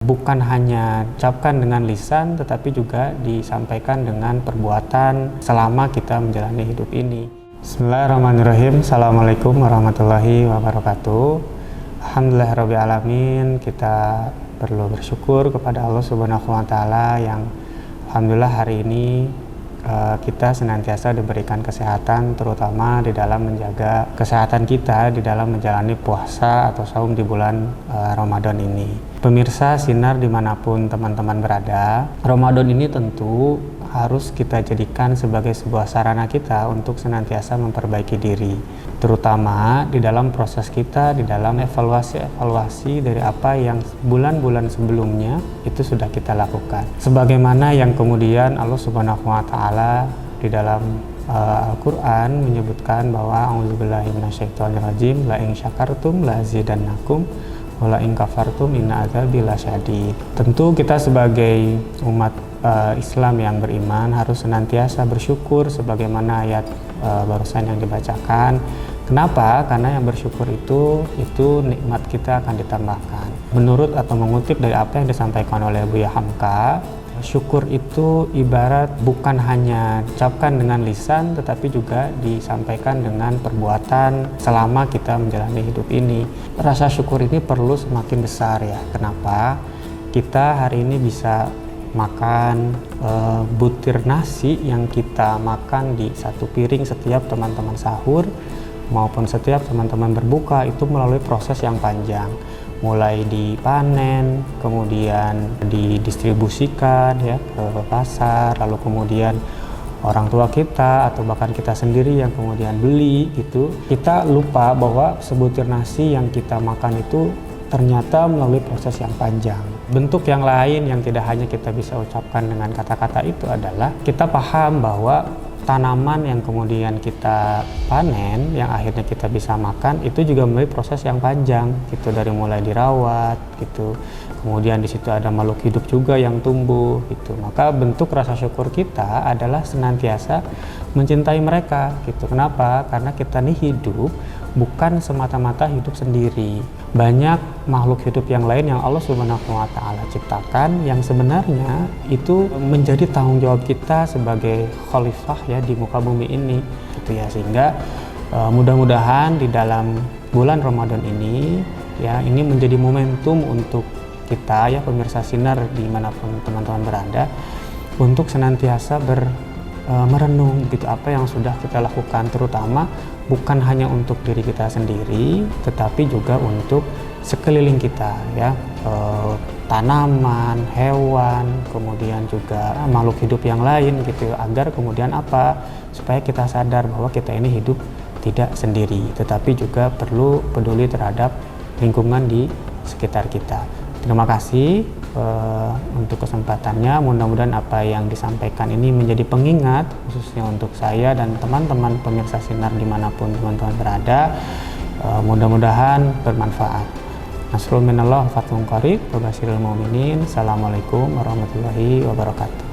bukan hanya diucapkan dengan lisan, tetapi juga disampaikan dengan perbuatan selama kita menjalani hidup ini. Bismillahirrahmanirrahim. Assalamualaikum warahmatullahi wabarakatuh. Alhamdulillahirabbil alamin. Kita perlu bersyukur kepada Allah Subhanahu wa taala yang alhamdulillah hari ini kita senantiasa diberikan kesehatan, terutama di dalam menjaga kesehatan kita di dalam menjalani puasa atau saum di bulan Ramadan ini. Pemirsa Sinar dimanapun teman-teman berada, Ramadan ini tentu harus kita jadikan sebagai sebuah sarana kita untuk senantiasa memperbaiki diri, terutama di dalam proses kita, di dalam evaluasi dari apa yang bulan-bulan sebelumnya itu sudah kita lakukan. Sebagaimana yang kemudian Allah Subhanahu wa taala di dalam Al-Quran menyebutkan bahwa a'udzubillahi minasyaitonirrajim, la in syakartum la azidannakum wa la in kafartum inna adzabi lasyadid. Tentu kita sebagai umat Islam yang beriman harus senantiasa bersyukur sebagaimana ayat barusan yang dibacakan. Kenapa? Karena yang bersyukur itu nikmat kita akan ditambahkan. Menurut atau mengutip dari apa yang disampaikan oleh Buya Hamka, syukur itu ibarat bukan hanya diucapkan dengan lisan, tetapi juga disampaikan dengan perbuatan selama kita menjalani hidup ini. Rasa syukur ini perlu semakin besar ya. Kenapa? Kita hari ini bisa makan butir nasi yang kita makan di satu piring setiap teman-teman sahur maupun setiap teman-teman berbuka itu melalui proses yang panjang, mulai dipanen, kemudian didistribusikan ya ke pasar, lalu kemudian orang tua kita atau bahkan kita sendiri yang kemudian beli gitu. Kita lupa bahwa sebutir nasi yang kita makan itu ternyata melalui proses yang panjang. Bentuk yang lain yang tidak hanya kita bisa ucapkan dengan kata-kata itu adalah kita paham bahwa tanaman yang kemudian kita panen, yang akhirnya kita bisa makan, itu juga melalui proses yang panjang gitu, dari mulai dirawat gitu. Kemudian di situ ada makhluk hidup juga yang tumbuh gitu. Maka bentuk rasa syukur kita adalah senantiasa mencintai mereka gitu. Kenapa? Karena kita nih hidup bukan semata-mata hidup sendiri. Banyak makhluk hidup yang lain yang Allah Subhanahu wa taala ciptakan yang sebenarnya itu menjadi tanggung jawab kita sebagai khalifah ya di muka bumi ini gitu ya. Sehingga mudah-mudahan di dalam bulan Ramadan ini ya, ini menjadi momentum untuk kita ya pemirsa Sinar dimanapun teman-teman berada untuk senantiasa merenung gitu apa yang sudah kita lakukan, terutama bukan hanya untuk diri kita sendiri, tetapi juga untuk sekeliling kita ya, tanaman, hewan, kemudian juga makhluk hidup yang lain gitu, agar kemudian apa? Supaya kita sadar bahwa kita ini hidup tidak sendiri, tetapi juga perlu peduli terhadap lingkungan di sekitar kita. Terima kasih untuk kesempatannya. Mudah-mudahan apa yang disampaikan ini menjadi pengingat khususnya untuk saya dan teman-teman pemirsa Sinar dimanapun teman-teman berada. Mudah-mudahan bermanfaat. Nasrul minallah, fathun qarib, wa basyiril mu'minin. Assalamualaikum warahmatullahi wabarakatuh.